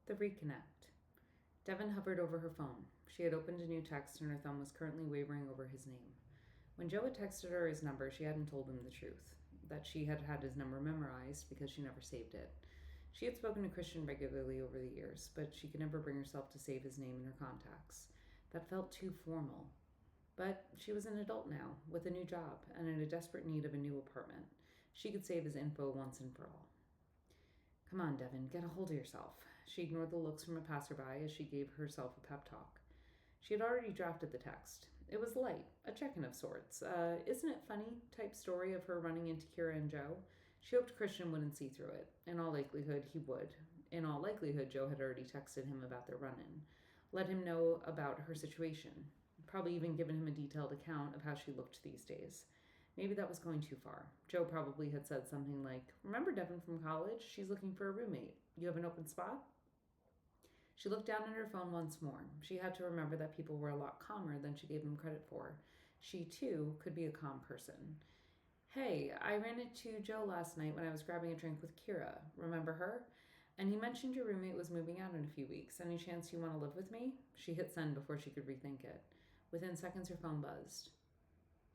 The Reconnect. Devon hovered over her phone. She had opened a new text and her thumb was currently wavering over his name. When Joe had texted her his number, she hadn't told him the truth that she had had his number memorized because she never saved it. She had spoken to Christian regularly over the years, but she could never bring herself to save his name in her contacts. That felt too formal. But she was an adult now, with a new job, and in a desperate need of a new apartment. She could save his info once and for all. Come on, Devon, get a hold of yourself. She ignored the looks from a passerby as she gave herself a pep talk. She had already drafted the text. It was light, a check-in of sorts. Isn't it funny type story of her running into Kira and Joe. She hoped Christian wouldn't see through it. In all likelihood, he would. In all likelihood, Joe had already texted him about their run-in, let him know about her situation, probably even given him a detailed account of how she looked these days. Maybe that was going too far. Joe probably had said something like, "Remember Devon from college? She's looking for a roommate. You have an open spot?" She looked down at her phone once more. She had to remember that people were a lot calmer than she gave them credit for. She, too, could be a calm person. "Hey, I ran into Joe last night when I was grabbing a drink with Kira. Remember her? And he mentioned your roommate was moving out in a few weeks. Any chance you want to live with me?" She hit send before she could rethink it. Within seconds, her phone buzzed.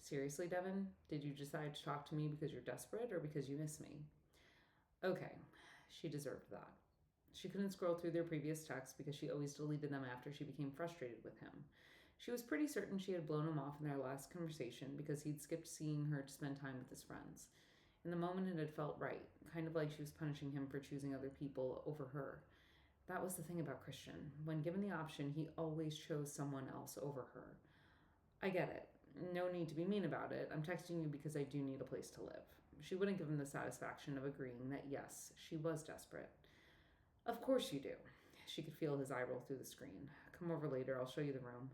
"Seriously, Devon? Did you decide to talk to me because you're desperate or because you miss me?" Okay, she deserved that. She couldn't scroll through their previous texts because she always deleted them after she became frustrated with him. She was pretty certain she had blown him off in their last conversation because he'd skipped seeing her to spend time with his friends. In the moment, it had felt right, kind of like she was punishing him for choosing other people over her. That was the thing about Christian. When given the option, he always chose someone else over her. I get it. No need to be mean about it. I'm texting you because I do need a place to live. She wouldn't give him the satisfaction of agreeing that yes, she was desperate. Of course you do. She could feel his eye roll through the screen. Come over later, I'll show you the room.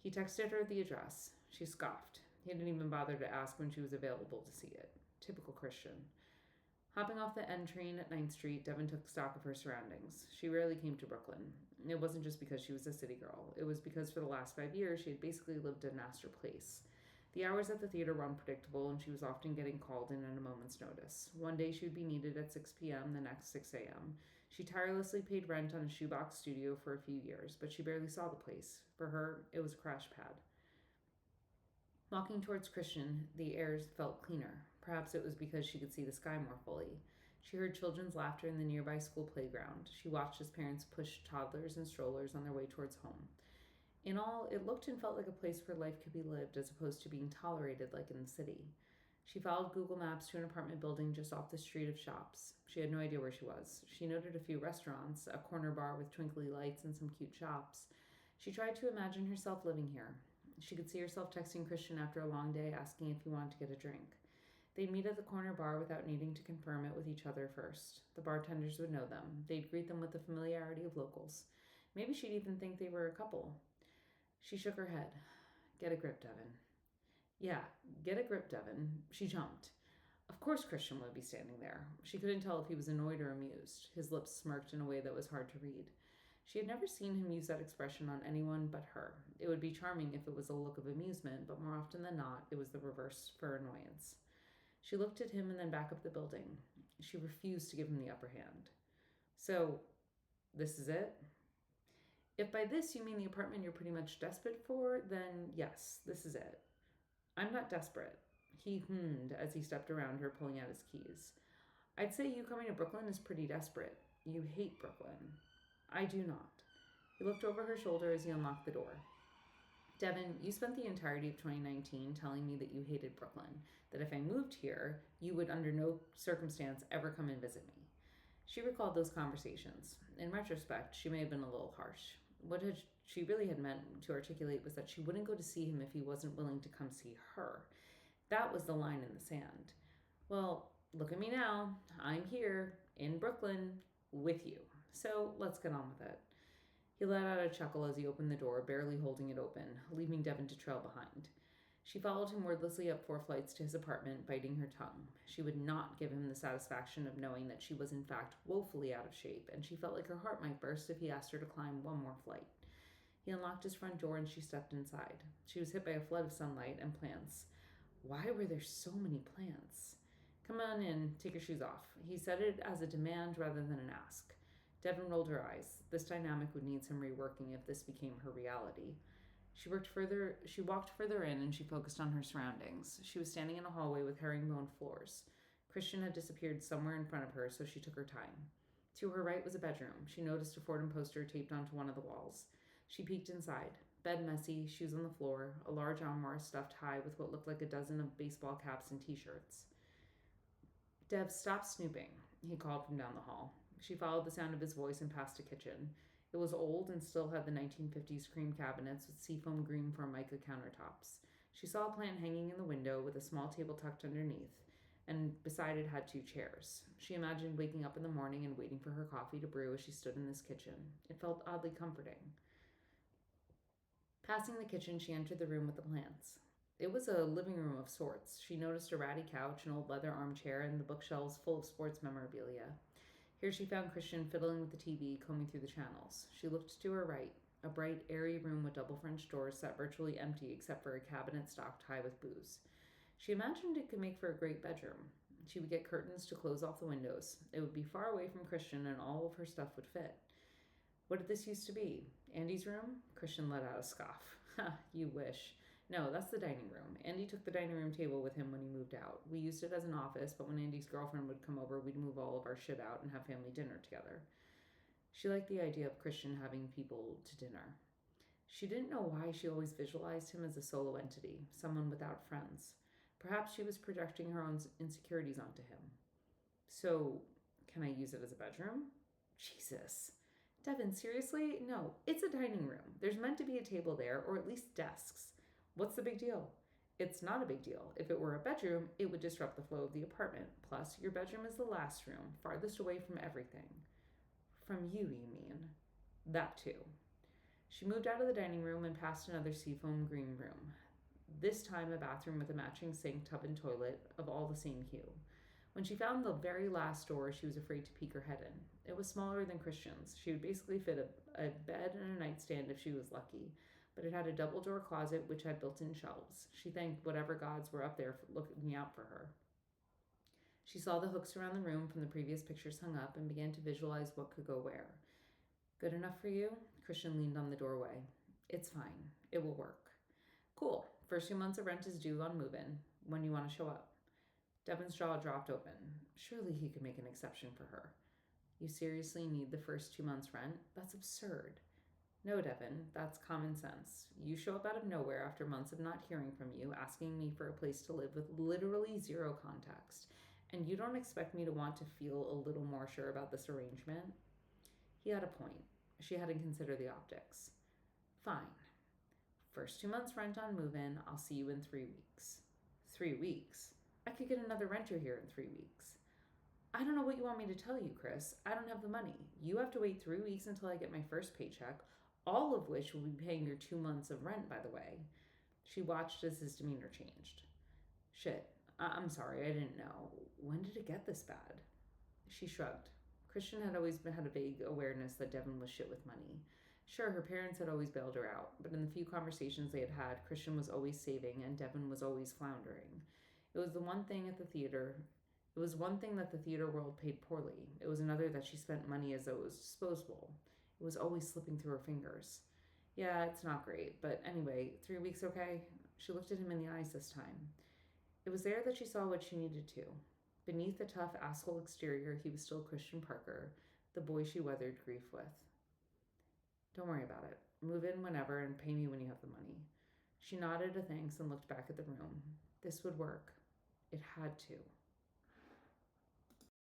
He texted her the address. She scoffed. He didn't even bother to ask when she was available to see it. Typical Christian. Hopping off the N train at Ninth Street, Devon took stock of her surroundings. She rarely came to Brooklyn. It wasn't just because she was a city girl. It was because for the last 5 years she had basically lived in Astor Place. The hours at the theater were unpredictable, and she was often getting called in at a moment's notice. One day she would be needed at 6 p.m., the next 6 a.m. She tirelessly paid rent on a shoebox studio for a few years, but she barely saw the place. For her, it was a crash pad. Walking towards Christian, the air felt cleaner. Perhaps it was because she could see the sky more fully. She heard children's laughter in the nearby school playground. She watched as parents pushed toddlers and strollers on their way towards home. In all, it looked and felt like a place where life could be lived as opposed to being tolerated like in the city. She followed Google Maps to an apartment building just off the street of shops. She had no idea where she was. She noted a few restaurants, a corner bar with twinkly lights, and some cute shops. She tried to imagine herself living here. She could see herself texting Christian after a long day asking if he wanted to get a drink. They'd meet at the corner bar without needing to confirm it with each other first. The bartenders would know them. They'd greet them with the familiarity of locals. Maybe she'd even think they were a couple. She shook her head. Get a grip, Devon. Yeah, get a grip, Devon. She jumped. Of course Christian would be standing there. She couldn't tell if he was annoyed or amused. His lips smirked in a way that was hard to read. She had never seen him use that expression on anyone but her. It would be charming if it was a look of amusement, but more often than not, it was the reverse for annoyance. She looked at him and then back up the building. She refused to give him the upper hand. So, this is it? If by this you mean the apartment you're pretty much desperate for, then yes, this is it. I'm not desperate. He hummed as he stepped around her, pulling out his keys. I'd say you coming to Brooklyn is pretty desperate. You hate Brooklyn. I do not. He looked over her shoulder as he unlocked the door. Devon, you spent the entirety of 2019 telling me that you hated Brooklyn, that if I moved here, you would under no circumstance ever come and visit me. She recalled those conversations. In retrospect, she may have been a little harsh. What she really had meant to articulate was that she wouldn't go to see him if he wasn't willing to come see her. That was the line in the sand. Well, look at me now. I'm here, in Brooklyn, with you. So let's get on with it. He let out a chuckle as he opened the door, barely holding it open, leaving Devon to trail behind. She followed him wordlessly up 4 flights to his apartment, biting her tongue. She would not give him the satisfaction of knowing that she was in fact woefully out of shape, and she felt like her heart might burst if he asked her to climb one more flight. He unlocked his front door and she stepped inside. She was hit by a flood of sunlight and plants. Why were there so many plants? Come on in, take your shoes off. He said it as a demand rather than an ask. Devon rolled her eyes. This dynamic would need some reworking if this became her reality. She walked further in and she focused on her surroundings. She was standing in a hallway with herringbone floors. Christian had disappeared somewhere in front of her, so she took her time. To her right was a bedroom. She noticed a Fordham poster taped onto one of the walls. She peeked inside. Bed messy, shoes on the floor, a large armoire stuffed high with what looked like a dozen of baseball caps and t-shirts. Dev, stop snooping, he called from down the hall. She followed the sound of his voice and passed a kitchen. It was old and still had the 1950s cream cabinets with seafoam green formica countertops. She saw a plant hanging in the window with a small table tucked underneath, and beside it had two chairs. She imagined waking up in the morning and waiting for her coffee to brew as she stood in this kitchen. It felt oddly comforting. Passing the kitchen, she entered the room with the plants. It was a living room of sorts. She noticed a ratty couch, an old leather armchair, and the bookshelves full of sports memorabilia. Here she found Christian fiddling with the TV, combing through the channels. She looked to her right. A bright, airy room with double French doors sat virtually empty except for a cabinet stocked high with booze. She imagined it could make for a great bedroom. She would get curtains to close off the windows. It would be far away from Christian and all of her stuff would fit. What did this used to be? Andy's room? Christian let out a scoff. Ha, you wish. No, that's the dining room. Andy took the dining room table with him when he moved out. We used it as an office, but when Andy's girlfriend would come over, we'd move all of our shit out and have family dinner together. She liked the idea of Christian having people to dinner. She didn't know why she always visualized him as a solo entity, someone without friends. Perhaps she was projecting her own insecurities onto him. So, can I use it as a bedroom? Jesus. Devin, seriously? No, it's a dining room. There's meant to be a table there, or at least desks. What's the big deal? It's not a big deal. If it were a bedroom, it would disrupt the flow of the apartment. Plus, your bedroom is the last room, farthest away from everything. From you mean? That too. She moved out of the dining room and passed another seafoam green room. This time a bathroom with a matching sink, tub, and toilet of all the same hue. When she found the very last door, she was afraid to peek her head in. It was smaller than Christian's. She would basically fit a bed and a nightstand if she was lucky, but it had a double-door closet which had built-in shelves. She thanked whatever gods were up there looking out for her. She saw the hooks around the room from the previous pictures hung up and began to visualize what could go where. Good enough for you? Christian leaned on the doorway. It's fine. It will work. Cool. First 2 months of rent is due on move-in. When you want to show up? Devin's jaw dropped open. Surely he could make an exception for her. You seriously need the first 2 months' rent? That's absurd. No, Devin, that's common sense. You show up out of nowhere after months of not hearing from you, asking me for a place to live with literally zero context, and you don't expect me to want to feel a little more sure about this arrangement? He had a point. She hadn't considered the optics. Fine. First 2 months' rent on move-in, I'll see you in 3 weeks. 3 weeks? I could get another renter here in 3 weeks. I don't know what you want me to tell you, Chris. I don't have the money. You have to wait 3 weeks until I get my first paycheck, all of which will be paying your 2 months of rent, by the way. She watched as his demeanor changed. Shit, I'm sorry, I didn't know. When did it get this bad? She shrugged. Christian had always had a vague awareness that Devin was shit with money. Sure, her parents had always bailed her out, but in the few conversations they had had, Christian was always saving and Devin was always floundering. It was one thing that the theater world paid poorly. It was another that she spent money as though it was disposable. It was always slipping through her fingers. Yeah, it's not great, but anyway, 3 weeks okay? She looked at him in the eyes this time. It was there that she saw what she needed to. Beneath the tough asshole exterior, he was still Christian Parker, the boy she weathered grief with. Don't worry about it. Move in whenever and pay me when you have the money. She nodded a thanks and looked back at the room. This would work. It had to.